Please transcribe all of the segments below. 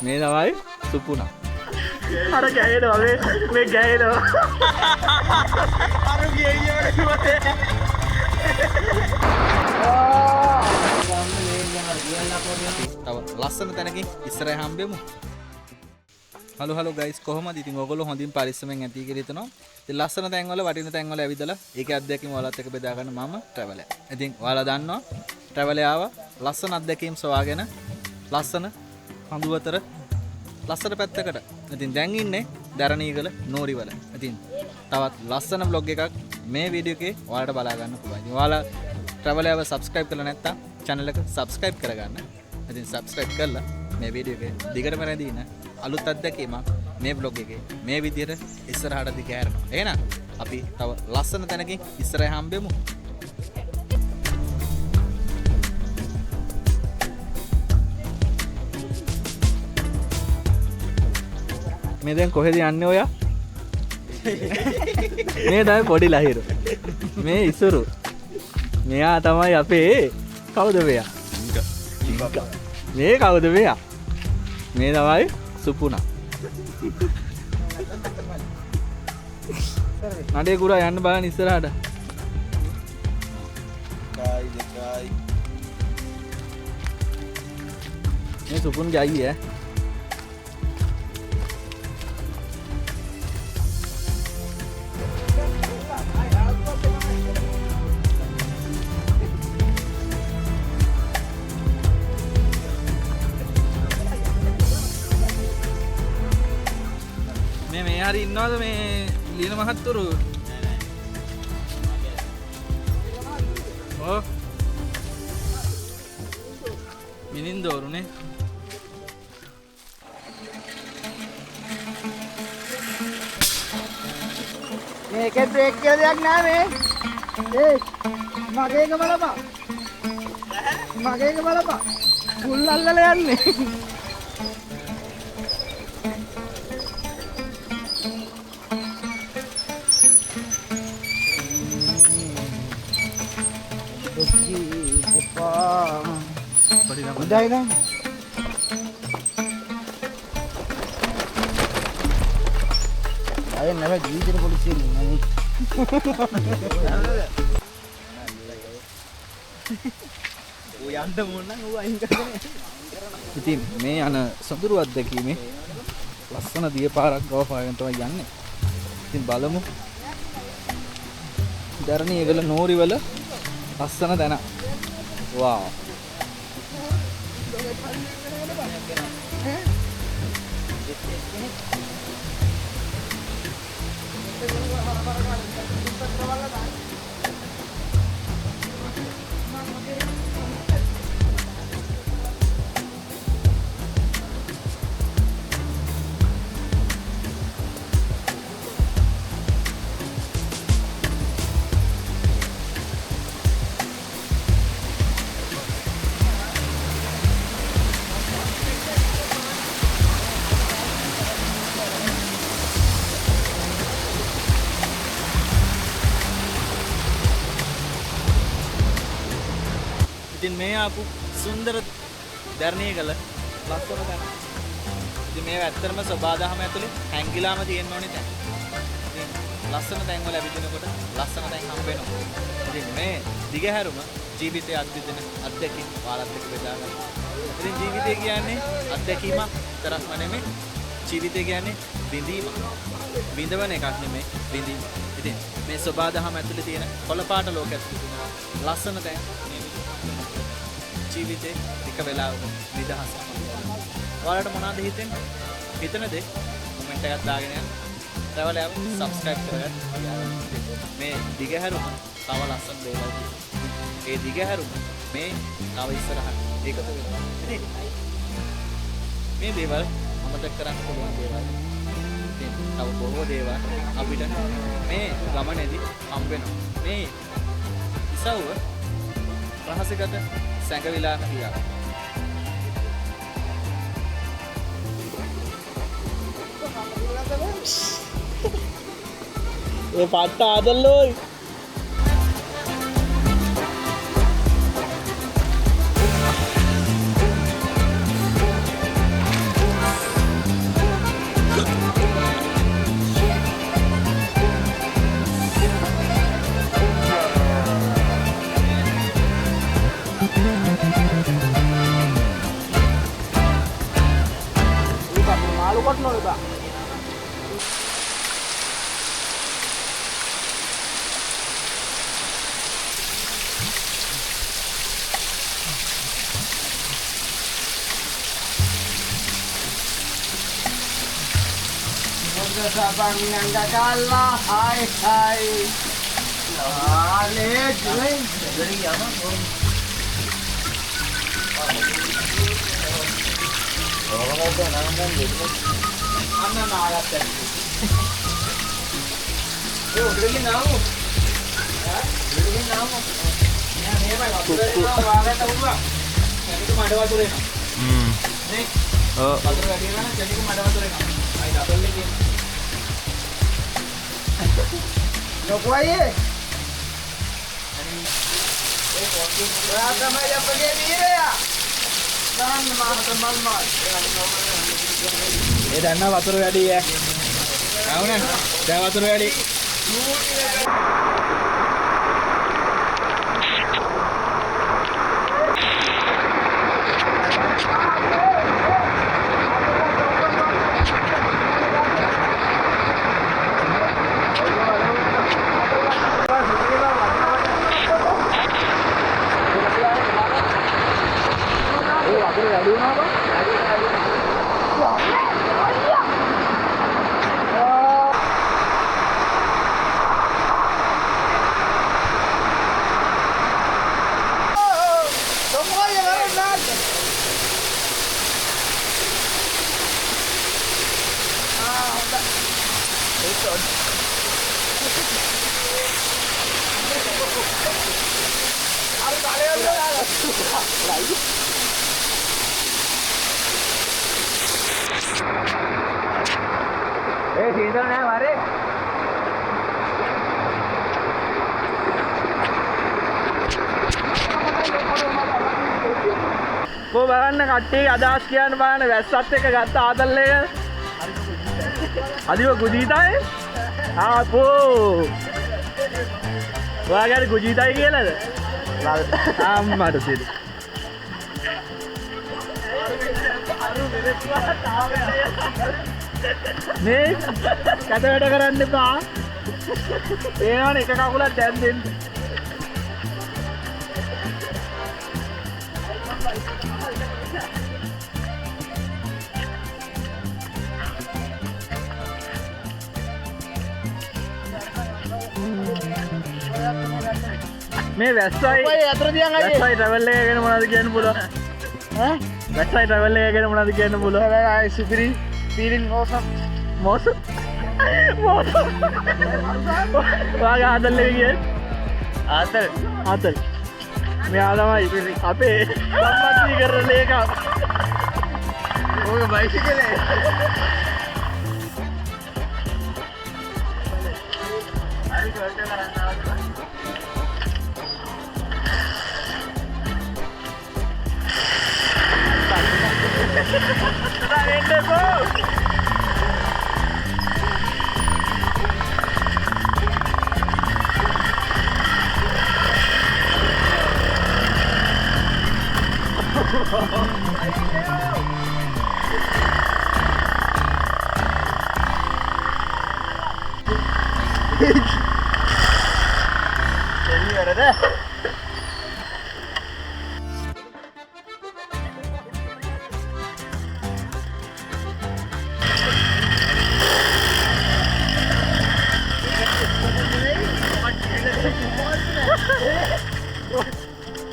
මේ තමයි සුපුනා. අර ගෑනවා මේ ගෑනවා. අර ගෑයියනේ. තව ලස්සන තැනකින් ඉස්සරහ හම්බෙමු. හලෝ ගයිස් කොහොමද? ඉතින් ඔයගොල්ලෝ හොඳින් පරිස්සමෙන් ඇති කියලා හිතනවා. ඉතින් ලස්සන තැන්වල වටින තැන්වල ඇවිදලා ඒකේ අත්දැකීම් ඔයාලත් එක්ක බෙදා ගන්න මම ට්‍රැවලර්. ඉතින් ඔයාලා දන්නවා ට්‍රැවලර් ආවා ලස්සන අත්දැකීම් සොයාගෙන ලස්සන කඳුවතර ලස්සන පැත්තකට. ඉතින් දැන් ඉන්නේ දරණීගල නෝරිවල. ඉතින් තවත් ලස්සන vlog එකක් මේ වීඩියෝ එකේ ඔයාලට බලා ගන්න පුළුවන්. ඉතින් ඔයාලා ට්‍රැවලර්ව subscribe කරලා නැත්නම් channel එක subscribe කරගන්න. ඉතින් subscribe කරලා මේ වීඩියෝ එකේ දිගටම රැඳී ඉන්න අලුත් අත්දැකීමක් මේ vlog එකේ මේ විදියට ඉස්සරහට දිගහැරෙනවා. එහෙනම් අපි තව ලස්සන තැනකින් ඉස්සරහ හම්බෙමු. මේ දැන් කොහෙද යන්නේ ඔයා? මේ තමයි පොඩි ලහිරු. මේ ඉසුරු. මෙයා තමයි අපේ කවුද මෙයා? මේ කවුද මෙයා? මේ තමයි සුපුනා. නඩේ කුරා යන්න බලන්න ඉස්සරහට. මේ සුපුන්ගේ අයියේ ඈ. මේ හරි ඉන්නවද මේ ලීන මහත්තුරු? ඔව් මිනින්දෝරුනේ. මේකේ බ්‍රේක් කියලා දෙයක් නෑ මේ. ඒ මගේ එක බලපන්. මගේ එක බලපන්. මුල් අල්ලලා යන්නේ. Udah ini. Ayo nama jadi polisi ini. ඉතින් මේ යන සොඳුරු අත්දැකීමේ ලස්සන දිය පාරක් ගව හොයගෙන තමයි යන්නේ. ඉතින් බලමු. දරණීගල නෝරිවල ලස්සන තැන. වාව්. ඉතින් මේ ආපු සුන්දර දරණීගල ලස්සන තැන. ඉතින් මේව ඇත්තටම සබාදහම ඇතුලේ හැංගිලාම තියෙන්න ඕනේ තැන. ඉතින් ලස්සන තැන් වල ඇවිදිනකොට ලස්සන තැන් හම්බ වෙනවා. ඉතින් මේ දිගහැරුම ජීවිතයේ අත්විඳින අත්දැකීම් ඔයාලත් එක්ක බෙදා ගන්න. ඉතින් ජීවිතය කියන්නේ අත්දැකීමක් විතරක්ම නෙමෙයි. ජීවිතය කියන්නේ විඳීමක්. විඳවන එකක් නෙමෙයි විඳීම. ඉතින් මේ සබාදහම ඇතුලේ තියෙන කොළපාට ලෝකයක් තියෙනවා. ලස්සන තැන් ජීවිතේ එක වෙලාවක නිදහස. ඔයාලට මොනවද හිතෙන්නේ? හිතන දේ කමෙන්ට් එකක් දාගෙන යන්න. ට්‍රැවලර් සබ්ස්ක්‍රයිබ් කරගන්න. මේ දිගහැරුම තව ලස්සන දේවල් තියෙනවා. ඒ දිගහැරුම මේ තව ඉස්සරහට ඒකතු වෙනවා. ඉතින් මේ දේවල් අමතක කරන්න පුළුවන් දේවල්. ඉතින් තව බොහෝ දේවල් අපිට මේ ගමනේදී හම්බ වෙනවා. මේ ඉසව්ව රහසගත සැඟවිලා හිටියා. ඒ පාට ආදල්ලෝයි. robot no ba. Sabang nangga kalah, hai. Lale, cuy. Dari apa? Anna nalat. Yo, udah namu. Ya, udah namu. Ya, nih Pak, waga tahu Pak. Jadi ku mada wature na. Nih. Oh. Wature gadi na, jadi ku mada wature na. Ai double lagi. No puede. Berapa meja pergi dia ya? Dan mal. දන්න වතුර වැඩි ඈ. ආවනේ. දැන් වතුර වැඩි. Season है हमारे को බලන්න කට්ටිය අදහස් කියන්න බලන්න වැස්සත් එක ගත්ත ආතල් එක හදිව කුජීතයි ආපෝ ඔයාගේ කුජීතයි කියලාද අම්මට සිරි මේ කැත වැඩ කරන්න එපා ඒනවනේ එක කකුලක් දැන් දෙන්න මේ වැස්සයි අතර දියන් අයියේ වැස්සයි ට්‍රැවල් එක ගැන මොනවද කියන්න පුළුවන් ඈ වැස්සයි ට්‍රැවල් එක ගැන මොනවද කියන්න පුළුවන් ආයි සිපිරි feeling awesome awesome වාගේ ආතල් එක කියන්නේ ආතල් මෙයා තමයි අපේ සම්මතී කරන ලේකම් ඕක බයිසිකලේ හරි කල්ට කරන්න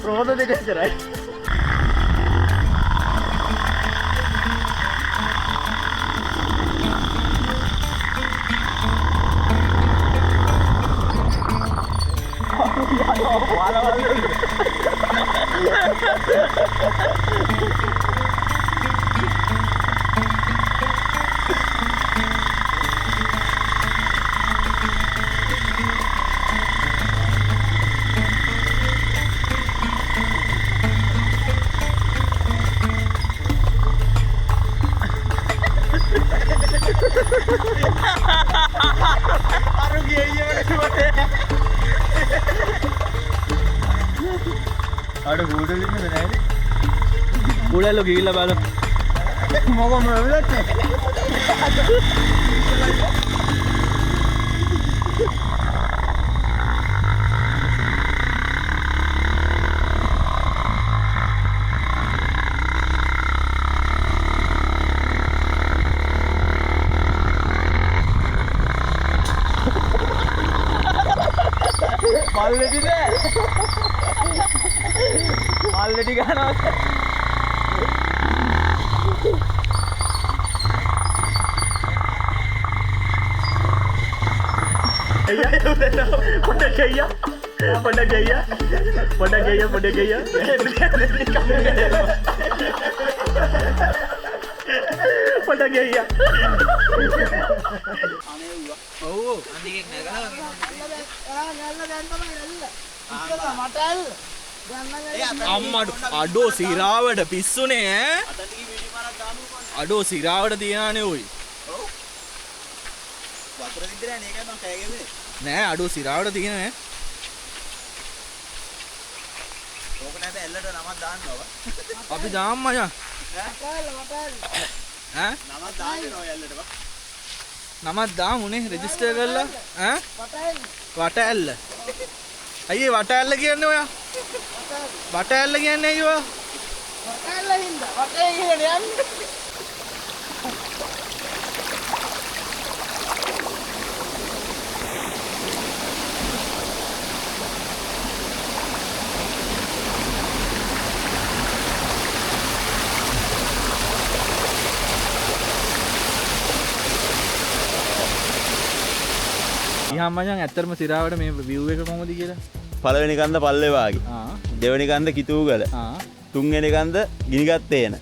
Promoto de qué será? Ada gudel ini benar. Gudel lo gila banget. මොකෝ මරලත් පල්ලෙටිද පල්ලෙටි ගන්නවා පොඩ ගියා ඔව් අම්මඩ අඩෝ සිරාවට පිස්සුනේ ඈ අඩෝ සිරාවට තියනානේ ඔයි නෑ අඩෝ සිරාවට තියෙන ඈ අපි දාම් මචං ඈ නමක් දාමුනේ රෙජිස්ටර් කරලා ඈ වටඇල්ල අයියේ වටඇල්ල කියන්නේ ඔයා වටඇල්ල කියන්නේ අයියෝ වටඇල්ල හින්දා වටේ ඉහළ යන්නේ ඉහා මචං ඇත්තටම සිරාවට මේ view එක කොහොමද කියලා පළවෙනි කන්ද පල්ලේ වාගේ දෙවෙනි කන්ද කිතුගල තුන්වෙනි කන්ද ගිනිගත් තේන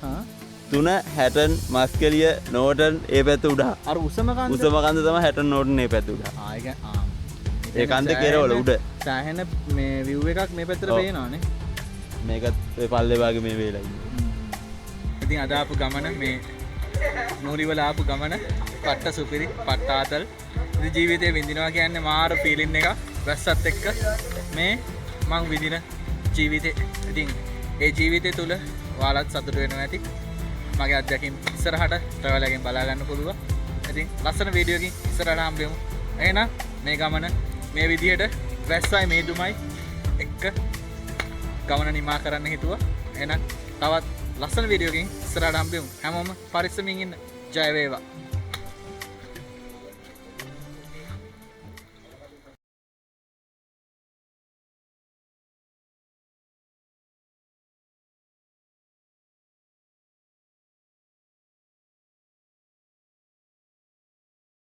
තුන හැටන් මස්කලිය නෝටන් ඒ පැත්ත උඩ අර උසම කන්ද තමයි හැටන් නෝටන් ඒ පැත්ත උඩ ඒ කන්ද කෙරවල උඩ සෑහෙන මේ view එකක් මේ පැත්තට පේනවානේ මේකත් ඒ පල්ලේ වාගේ මේ වේලයි ඉතින් අද ආපු ගමන මේ නූරිවල ආපු ගමන පට්ට සුපිරි පට්ට ආතල් ඉතින් ජීවිතේ විඳිනවා කියන්නේ මාර ෆීලින් එක වැස්සත් එක්ක මේ මං විඳින ජීවිතේ ඉතින් ඒ ජීවිතය තුල ඔයාලත් සතුට වෙනවා ඇති මගේ අත්දැකීම් ඉස්සරහට ට්‍රැවල් එකෙන් බලා ගන්න පුළුවන් ඉතින් ලස්සන වීඩියෝ එකකින් ඉස්සරහට හම්බෙමු එහෙනම් මේ ගමන මේ විදිහට වැස්සයි මේදුමයි එක්ක ගමන නිමා කරන්න හිතුවා එහෙනම් තවත් ලස්සන වීඩියෝ එකකින් ඉස්සරහට හම්බෙමු හැමෝම පරිස්සමින් ඉන්න ජය වේවා